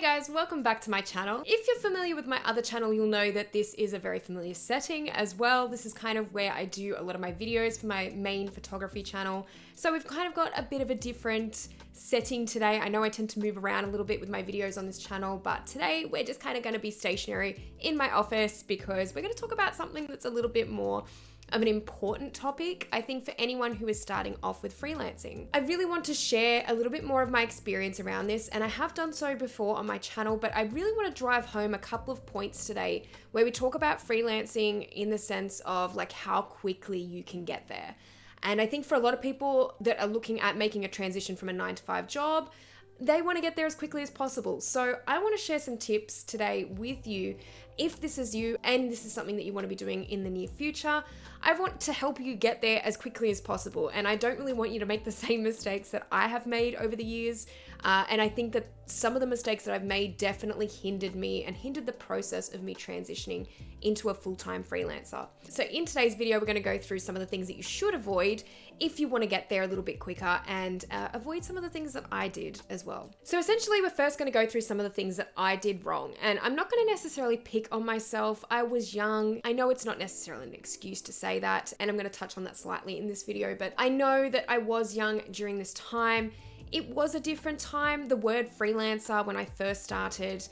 guys, welcome back to my channel. If you're familiar with my other channel, you'll know that this is a very familiar setting as well. This is kind of where I do a lot of my videos for my main photography channel. So we've kind of got a bit of a different setting today. I know I tend to move around a little bit with my videos on this channel, but today we're just kind of going to be stationary in my office because we're going to talk about something that's a little bit more of an important topic, I think, for anyone who is starting off with freelancing. I really want to share a little bit more of my experience around this, and I have done so before on my channel, but I really want to drive home a couple of points today where we talk about freelancing in the sense of like how quickly you can get there. And I think for a lot of people that are looking at making a transition from a 9-to-5 job, they want to get there as quickly as possible. So I want to share some tips today with you if this is you and this is something that you want to be doing in the near future. I want to help you get there as quickly as possible, and I don't really want you to make the same mistakes that I have made over the years. And I think that some of the mistakes that I've made definitely hindered me and hindered the process of me transitioning into a full-time freelancer. So in today's video, we're going to go through some of the things that you should avoid if you want to get there a little bit quicker and avoid some of the things that I did as well. So essentially, we're first going to go through some of the things that I did wrong. And I'm not going to necessarily pick on myself. I was young. I know it's not necessarily an excuse to say that, and I'm going to touch on that slightly in this video, but I know that I was young during this time. It was a different time. The word freelancer, when I first started,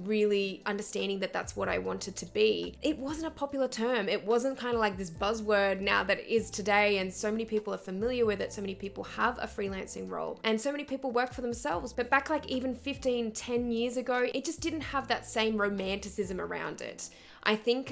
really understanding that that's what I wanted to be, it wasn't a popular term. It wasn't kind of like this buzzword now that it is today, and so many people are familiar with it. So many people have a freelancing role and so many people work for themselves. But back like even 10 years ago, it just didn't have that same romanticism around it. I think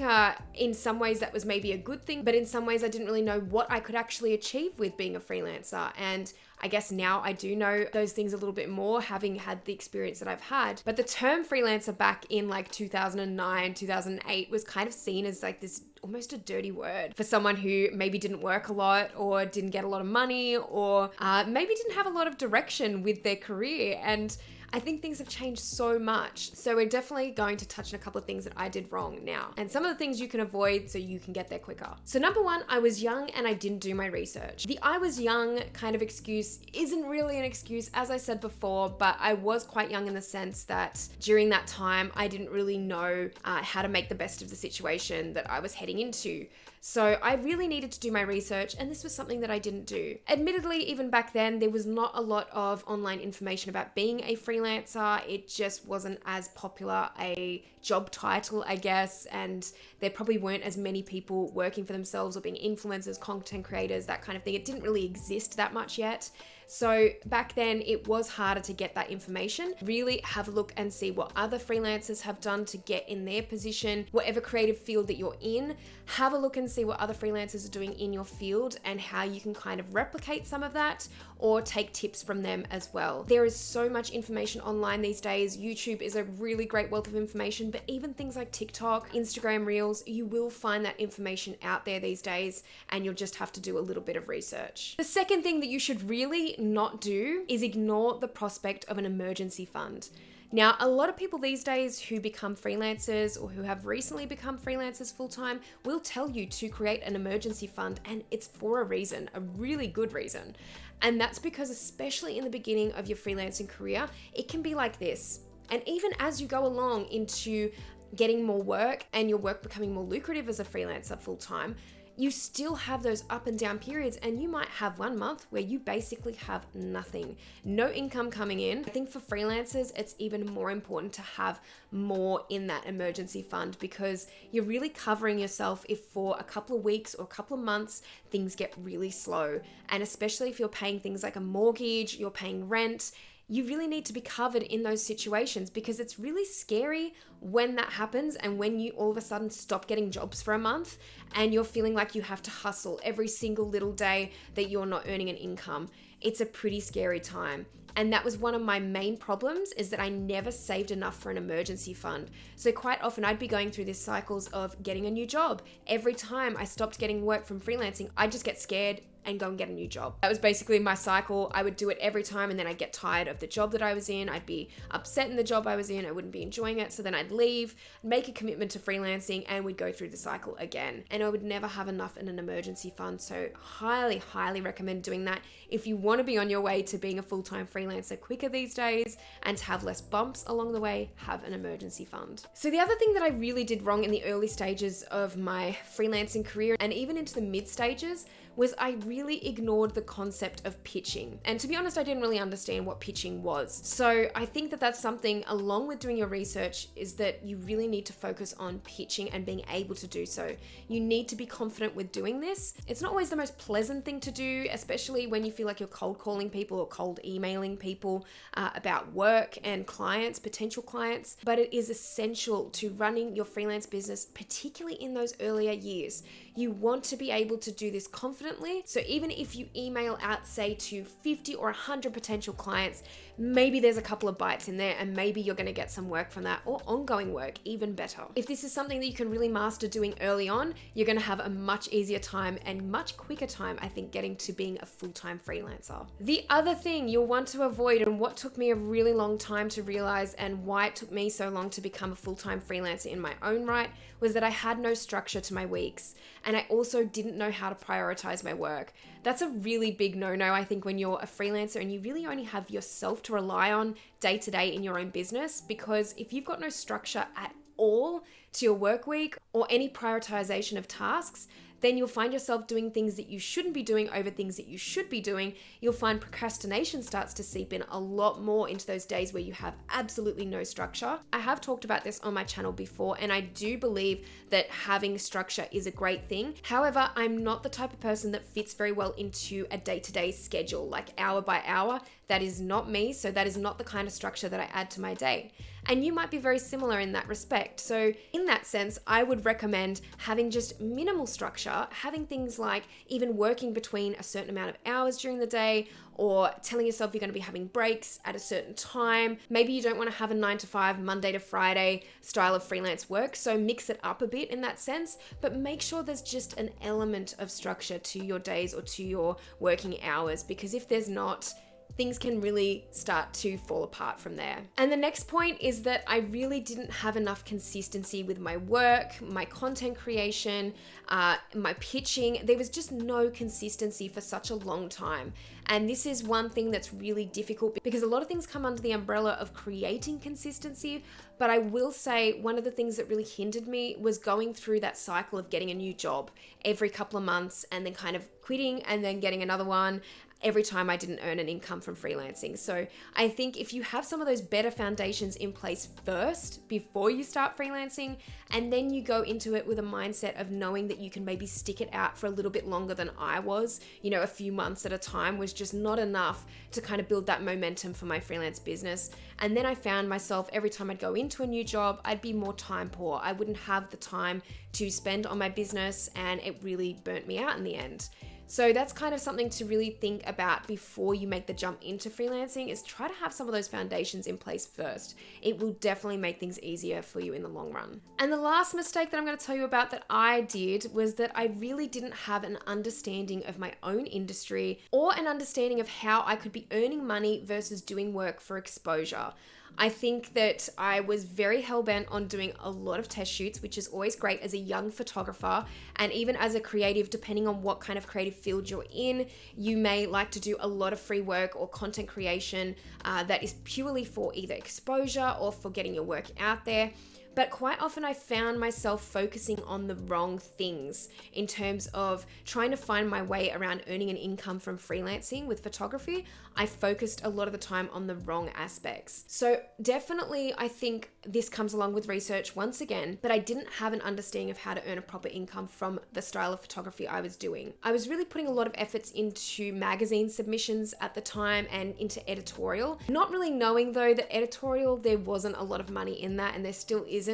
in some ways that was maybe a good thing, but in some ways I didn't really know what I could actually achieve with being a freelancer. And I guess now I do know those things a little bit more, having had the experience that I've had. But the term freelancer back in like 2009, 2008 was kind of seen as like this almost a dirty word for someone who maybe didn't work a lot or didn't get a lot of money or maybe didn't have a lot of direction with their career. And I think things have changed so much. So we're definitely going to touch on a couple of things that I did wrong now and some of the things you can avoid so you can get there quicker. So number one, I was young and I didn't do my research. The I was young kind of excuse isn't really an excuse, as I said before, but I was quite young in the sense that during that time, I didn't really know how to make the best of the situation that I was heading into. So I really needed to do my research, and this was something that I didn't do. Admittedly, even back then, there was not a lot of online information about being a freelancer. It just wasn't as popular a job title, I guess, and there probably weren't as many people working for themselves or being influencers, content creators, that kind of thing. It didn't really exist that much yet. So back then it was harder to get that information. Really have a look and see what other freelancers have done to get in their position, whatever creative field that you're in. Have a look and see what other freelancers are doing in your field and how you can kind of replicate some of that or take tips from them as well. There is so much information online these days. YouTube is a really great wealth of information, but even things like TikTok, Instagram Reels, you will find that information out there these days, and you'll just have to do a little bit of research. The second thing that you should really not do is ignore the prospect of an emergency fund. Now, a lot of people these days who become freelancers or who have recently become freelancers full-time will tell you to create an emergency fund, and it's for a reason, a really good reason. And that's because, especially in the beginning of your freelancing career, it can be like this. And even as you go along into getting more work and your work becoming more lucrative as a freelancer full-time, you still have those up and down periods, and you might have 1 month where you basically have nothing, no income coming in. I think for freelancers, it's even more important to have more in that emergency fund because you're really covering yourself if for a couple of weeks or a couple of months, things get really slow. And especially if you're paying things like a mortgage, you're paying rent, you really need to be covered in those situations because it's really scary when that happens and when you all of a sudden stop getting jobs for a month and you're feeling like you have to hustle every single little day that you're not earning an income. It's a pretty scary time. And that was one of my main problems, is that I never saved enough for an emergency fund. So quite often I'd be going through these cycles of getting a new job. Every time I stopped getting work from freelancing, I'd just get scared and go and get a new job. That was basically my cycle. I would do it every time, and then I'd get tired of the job that I was in. I'd be upset in the job I was in. I wouldn't be enjoying it. So then I'd leave, make a commitment to freelancing, and we'd go through the cycle again. And I would never have enough in an emergency fund. So highly recommend doing that if you want to be on your way to being a full-time freelancer quicker these days and to have less bumps along the way. Have an emergency fund. So the other thing that I really did wrong in the early stages of my freelancing career and even into the mid stages was I really ignored the concept of pitching. And to be honest, I didn't really understand what pitching was. So I think that that's something, along with doing your research, is that you really need to focus on pitching and being able to do so. You need to be confident with doing this. It's not always the most pleasant thing to do, especially when you feel like you're cold calling people or cold emailing people about work and clients, potential clients, but it is essential to running your freelance business, particularly in those earlier years. You want to be able to do this confidently. So even if you email out, say, to 50 or 100 potential clients, maybe there's a couple of bites in there and maybe you're going to get some work from that, or ongoing work, even better. If this is something that you can really master doing early on, you're going to have a much easier time and much quicker time, I think, getting to being a full-time freelancer. The other thing you'll want to avoid, and what took me a really long time to realize and why it took me so long to become a full-time freelancer in my own right, was that I had no structure to my weeks. And I also didn't know how to prioritize my work. That's a really big no-no, I think, when you're a freelancer and you really only have yourself to rely on day to day in your own business, because if you've got no structure at all to your work week or any prioritization of tasks, then you'll find yourself doing things that you shouldn't be doing over things that you should be doing. You'll find procrastination starts to seep in a lot more into those days where you have absolutely no structure. I have talked about this on my channel before, and I do believe that having structure is a great thing. However, I'm not the type of person that fits very well into a day-to-day schedule, like hour by hour. That is not me, so that is not the kind of structure that I add to my day. And you might be very similar in that respect. So in that sense, I would recommend having just minimal structure, having things like even working between a certain amount of hours during the day, or telling yourself you're going to be having breaks at a certain time. Maybe you don't want to have a 9 to 5, Monday to Friday style of freelance work, so mix it up a bit in that sense, but make sure there's just an element of structure to your days or to your working hours, because if there's not, things can really start to fall apart from there. And the next point is that I really didn't have enough consistency with my work, my content creation, my pitching. There was just no consistency for such a long time. And this is one thing that's really difficult because a lot of things come under the umbrella of creating consistency. But I will say one of the things that really hindered me was going through that cycle of getting a new job every couple of months and then kind of quitting and then getting another one every time I didn't earn an income from freelancing. So I think if you have some of those better foundations in place first before you start freelancing, and then you go into it with a mindset of knowing that you can maybe stick it out for a little bit longer than I was, you know, a few months at a time was just not enough to kind of build that momentum for my freelance business. And then I found myself every time I'd go into a new job, I'd be more time poor. I wouldn't have the time to spend on my business, and it really burnt me out in the end. So that's kind of something to really think about before you make the jump into freelancing, is try to have some of those foundations in place first. It will definitely make things easier for you in the long run. And the last mistake that I'm going to tell you about that I did was that I really didn't have an understanding of my own industry or an understanding of how I could be earning money versus doing work for exposure. I think that I was very hell-bent on doing a lot of test shoots, which is always great as a young photographer, and even as a creative, depending on what kind of creative field you're in, you may like to do a lot of free work or content creation that is purely for either exposure or for getting your work out there. But quite often I found myself focusing on the wrong things in terms of trying to find my way around earning an income from freelancing with photography. I focused a lot of the time on the wrong aspects. So definitely I think this comes along with research once again, but I didn't have an understanding of how to earn a proper income from the style of photography I was doing. I was really putting a lot of efforts into magazine submissions at the time and into editorial, not really knowing though that editorial, there wasn't a lot of money in that, and there still isn't.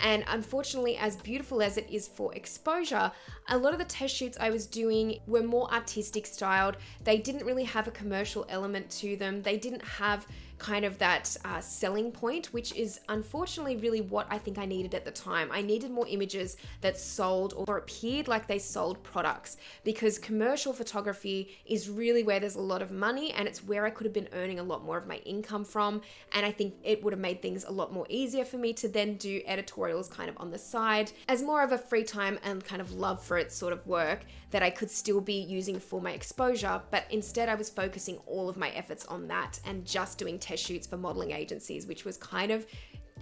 And unfortunately, as beautiful as it is for exposure, a lot of the test shoots I was doing were more artistic styled. They didn't really have a commercial element to them. They didn't have kind of that selling point, which is unfortunately really what I think I needed at the time. I needed more images that sold or appeared like they sold products, because commercial photography is really where there's a lot of money, and it's where I could have been earning a lot more of my income from. And I think it would have made things a lot more easier for me to then do editorials kind of on the side as more of a free time and kind of love for it sort of work that I could still be using for my exposure. But instead I was focusing all of my efforts on that and just doing test shoots for modeling agencies, which was kind of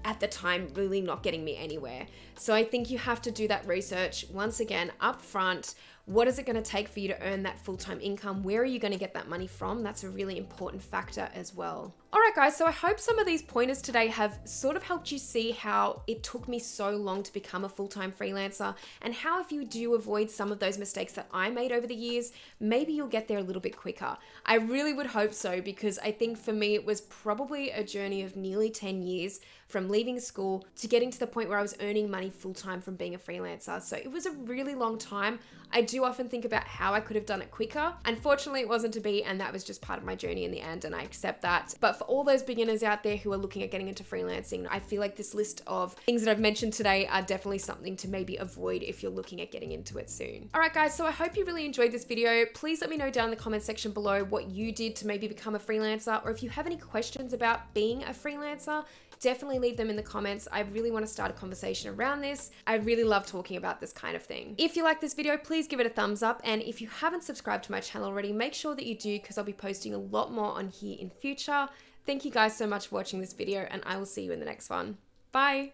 at the time really not getting me anywhere. So I think you have to do that research once again up front. What is it going to take for you to earn that full-time income? Where are you going to get that money from? That's a really important factor as well. All right, guys, so I hope some of these pointers today have sort of helped you see how it took me so long to become a full-time freelancer, and how if you do avoid some of those mistakes that I made over the years, maybe you'll get there a little bit quicker. I really would hope so, because I think for me it was probably a journey of nearly 10 years from leaving school to getting to the point where I was earning money full-time from being a freelancer. So it was a really long time. I do often think about how I could have done it quicker. Unfortunately, it wasn't to be, and that was just part of my journey in the end, and I accept that. But for all those beginners out there who are looking at getting into freelancing, I feel like this list of things that I've mentioned today are definitely something to maybe avoid if you're looking at getting into it soon. All right, guys, so I hope you really enjoyed this video. Please let me know down in the comment section below what you did to maybe become a freelancer, or if you have any questions about being a freelancer, definitely leave them in the comments. I really want to start a conversation around this. I really love talking about this kind of thing. If you like this video, please give it a thumbs up. And if you haven't subscribed to my channel already, make sure that you do, because I'll be posting a lot more on here in future. Thank you guys so much for watching this video, and I will see you in the next one. Bye.